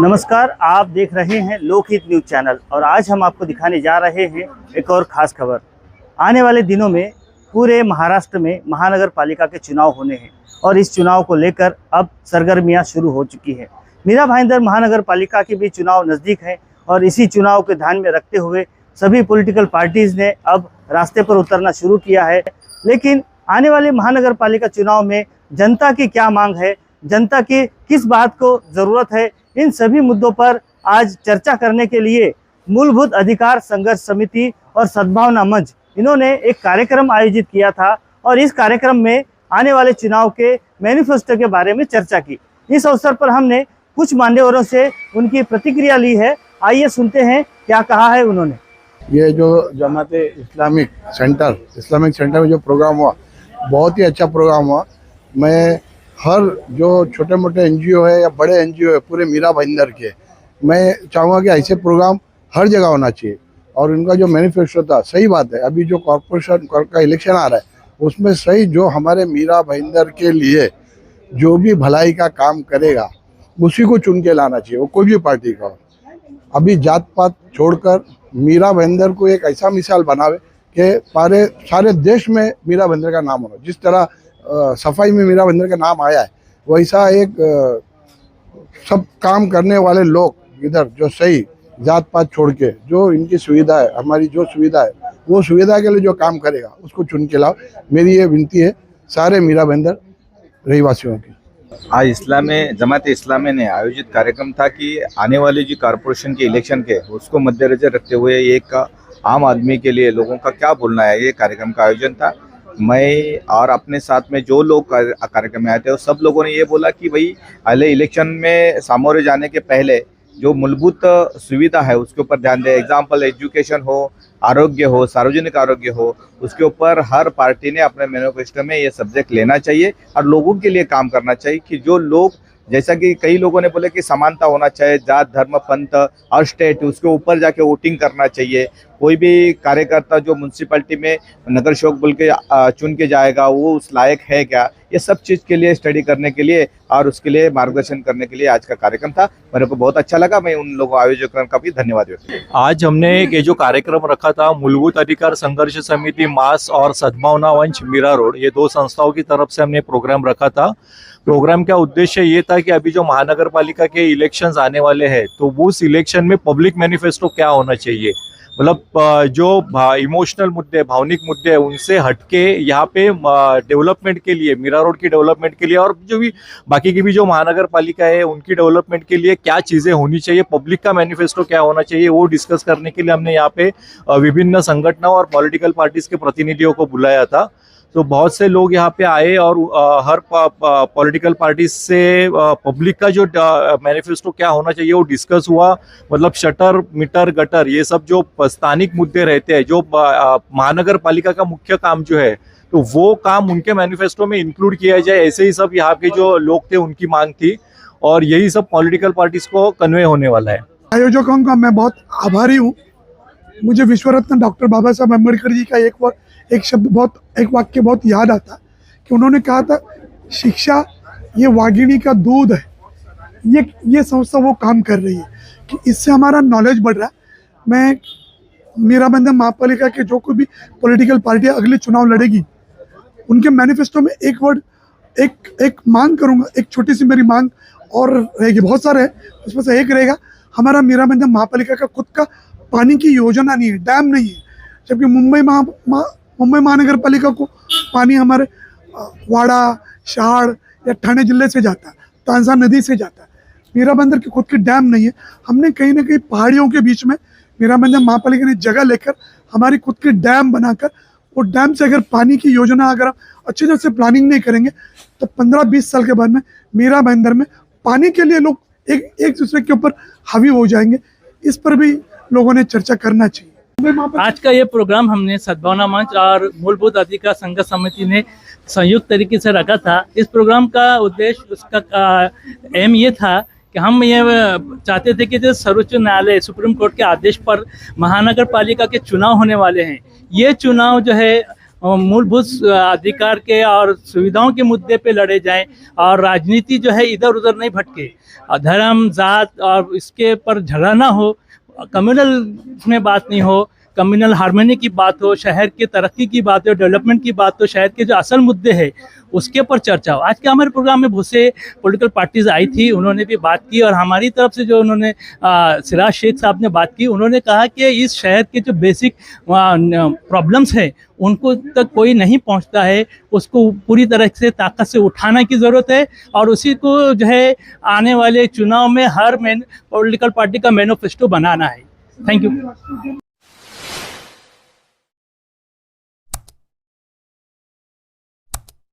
नमस्कार, आप देख रहे हैं लोकहित न्यूज़ चैनल और आज हम आपको दिखाने जा रहे हैं एक और ख़ास खबर। आने वाले दिनों में पूरे महाराष्ट्र में महानगर पालिका के चुनाव होने हैं और इस चुनाव को लेकर अब सरगर्मियां शुरू हो चुकी हैं। मीरा भाईंदर महानगर पालिका के भी चुनाव नज़दीक हैं और इसी चुनाव के ध्यान में रखते हुए सभी पॉलिटिकल पार्टीज़ ने अब रास्ते पर उतरना शुरू किया है। लेकिन आने वाले महानगर पालिका चुनाव में जनता की क्या मांग है, जनता की किस बात को ज़रूरत है, इन सभी मुद्दों पर आज चर्चा करने के लिए मूलभूत अधिकार संघर्ष समिति और सद्भावना मंच इन्होंने एक कार्यक्रम आयोजित किया था और इस कार्यक्रम में आने वाले चुनाव के मैनिफेस्टो के बारे में चर्चा की। इस अवसर पर हमने कुछ मान्यवरों से उनकी प्रतिक्रिया ली है। आइए सुनते हैं क्या कहा है उन्होंने। ये जो जमात इस्लामिक सेंटर में जो प्रोग्राम हुआ, बहुत ही अच्छा प्रोग्राम हुआ। मैं हर जो छोटे मोटे एनजीओ है या बड़े एनजीओ है पूरे मीरा भाईंदर के, मैं चाहूँगा कि ऐसे प्रोग्राम हर जगह होना चाहिए। और उनका जो मैनिफेस्टो था, सही बात है, अभी जो कॉर्पोरेशन का इलेक्शन आ रहा है उसमें सही जो हमारे मीरा भाईंदर के लिए जो भी भलाई का काम करेगा उसी को चुन के लाना चाहिए, वो कोई भी पार्टी का हो। अभी जात पात छोड़कर मीरा भाईंदर को एक ऐसा मिसाल बनावे कि सारे देश में मीरा भाईंदर का नाम होना। जिस तरह सफाई में मीरा भाईंदर का नाम आया है, वैसा एक सब काम करने वाले लोग इधर जो सही जात पात छोड़ के जो इनकी सुविधा है, हमारी जो सुविधा है, वो सुविधा के लिए जो काम करेगा उसको चुन के लाओ। मेरी ये विनती है सारे मीरा भाईंदर रहवासियों की। आज जमात इस्लामी ने आयोजित कार्यक्रम था कि आने वाले जो कॉर्पोरेशन के इलेक्शन के उसको मद्देनजर रखते हुए एक आम आदमी के लिए लोगों का क्या बोलना है, ये कार्यक्रम का आयोजन था। मैं और अपने साथ में जो लोग कार्यक्रम में आए थे वो सब लोगों ने ये बोला कि भाई अगले इलेक्शन में सामोरे जाने के पहले जो मूलभूत सुविधा है उसके ऊपर ध्यान दें। एग्जाम्पल एजुकेशन हो, आरोग्य हो, सार्वजनिक आरोग्य हो, उसके ऊपर हर पार्टी ने अपने मैनिफेस्टो में ये सब्जेक्ट लेना चाहिए और लोगों के लिए काम करना चाहिए। कि जो लोग, जैसा कि कई लोगों ने बोले कि समानता होना चाहिए, जात धर्म पंथ और स्टेट, उसके ऊपर जाके वोटिंग करना चाहिए। कोई भी कार्यकर्ता जो म्यूनसिपैलिटी में नगर सेवक बोल के चुन के जाएगा वो उस लायक है क्या, ये सब चीज़ के लिए स्टडी करने के लिए और उसके लिए मार्गदर्शन करने के लिए आज का कार्यक्रम था। मेरे को बहुत अच्छा लगा। मैं उन लोगों आयोजकों का भी धन्यवाद व्यक्त करता हूं। आज हमने ये जो कार्यक्रम रखा था, मूलभूत अधिकार संघर्ष समिति मास और सद्भावना मंच मीरा रोड, ये दो संस्थाओं की तरफ से हमने प्रोग्राम रखा था। प्रोग्राम का उद्देश्य ये था कि अभी जो महानगर पालिका के इलेक्शंस आने वाले हैं तो उस इलेक्शन में पब्लिक मैनिफेस्टो क्या होना चाहिए, मतलब जो इमोशनल मुद्दे, भावनिक मुद्दे हैं उनसे हटके यहाँ पे डेवलपमेंट के लिए, मीरा रोड की डेवलपमेंट के लिए और जो भी बाकी की भी जो महानगर पालिका है उनकी डेवलपमेंट के लिए क्या चीज़ें होनी चाहिए, पब्लिक का मैनिफेस्टो क्या होना चाहिए, वो डिस्कस करने के लिए हमने यहाँ पे विभिन्न संगठनों और पॉलिटिकल पार्टीज के प्रतिनिधियों को बुलाया था। तो बहुत से लोग यहाँ पे आए और हर पॉलिटिकल पार्टी से पब्लिक का जो मैनिफेस्टो क्या होना चाहिए वो डिस्कस हुआ। मतलब शटर, मीटर, गटर, ये सब जो स्थानिक मुद्दे रहते हैं, जो महानगर पालिका का मुख्य काम जो है, तो वो काम उनके मैनिफेस्टो में इंक्लूड किया जाए, ऐसे ही सब यहाँ के जो लोग थे उनकी मांग थी और यही सब पॉलिटिकल पार्टीज को कन्वे होने वाला है। आयोजकों का मैं बहुत आभारी हूँ। मुझे विश्व रत्न डॉक्टर बाबा साहब अम्बेडकर जी का एक वाक्य बहुत याद आता कि उन्होंने कहा था, शिक्षा ये वागिनी का दूध है। ये संस्था वो काम कर रही है कि इससे हमारा नॉलेज बढ़ रहा है। मैं मीरा भाईंदर महापालिका के जो कोई भी पॉलिटिकल पार्टी अगले चुनाव लड़ेगी उनके मैनिफेस्टो में एक मांग करूंगा। एक छोटी सी मेरी मांग और रहेगी, बहुत सारे है, उसमें से एक रहेगा, हमारा मीरा भाईंदर महापालिका का खुद का पानी की योजना नहीं है, डैम नहीं है। जबकि मुंबई महानगर पालिका को पानी हमारे वाड़ा, शहाड़ या ठाणे जिले से जाता है, तांजा नदी से जाता है। मीरा भाईंदर की खुद की डैम नहीं है। हमने कहीं ना कहीं पहाड़ियों के बीच में मीरा भाईंदर महापालिका ने जगह लेकर हमारी खुद की डैम बनाकर, वो डैम से अगर पानी की योजना अगर हम अच्छी तरह से प्लानिंग नहीं करेंगे तो 15-20 साल के बाद में मीरा भाईंदर में पानी के लिए लोग एक दूसरे के ऊपर हावी हो जाएंगे। इस पर भी लोगों ने चर्चा करना चाहिए। आज का ये प्रोग्राम हमने सद्भावना मंच और मूलभूत अधिकार संघर्ष समिति ने संयुक्त तरीके से रखा था। इस प्रोग्राम का उद्देश्य, उसका एम ये था कि हम ये चाहते थे कि जो सर्वोच्च न्यायालय, सुप्रीम कोर्ट के आदेश पर महानगर पालिका के चुनाव होने वाले हैं, ये चुनाव जो है मूलभूत अधिकार के और सुविधाओं के मुद्दे पे लड़े जाएं और राजनीति जो है इधर उधर नहीं भटके, धर्म जात और इसके पर झगड़ा ना हो, कम्युनल में बात नहीं हो, कम्युनल हार्मनी की बात हो, शहर की तरक्की की बात हो, डेवलपमेंट की बात हो, शहर के जो असल मुद्दे हैं उसके पर चर्चा हो। आज के हमारे प्रोग्राम में बहुत से पॉलिटिकल पार्टीज आई थी, उन्होंने भी बात की और हमारी तरफ से जो उन्होंने सिराज शेख साहब ने बात की, उन्होंने कहा कि इस शहर के जो बेसिक प्रॉब्लम्स हैं उनको तक कोई नहीं पहुंचता है, उसको पूरी तरह से ताकत से उठाने की ज़रूरत है और उसी को जो है आने वाले चुनाव में हर पॉलिटिकल पार्टी का मैनिफेस्टो बनाना है। Thank you.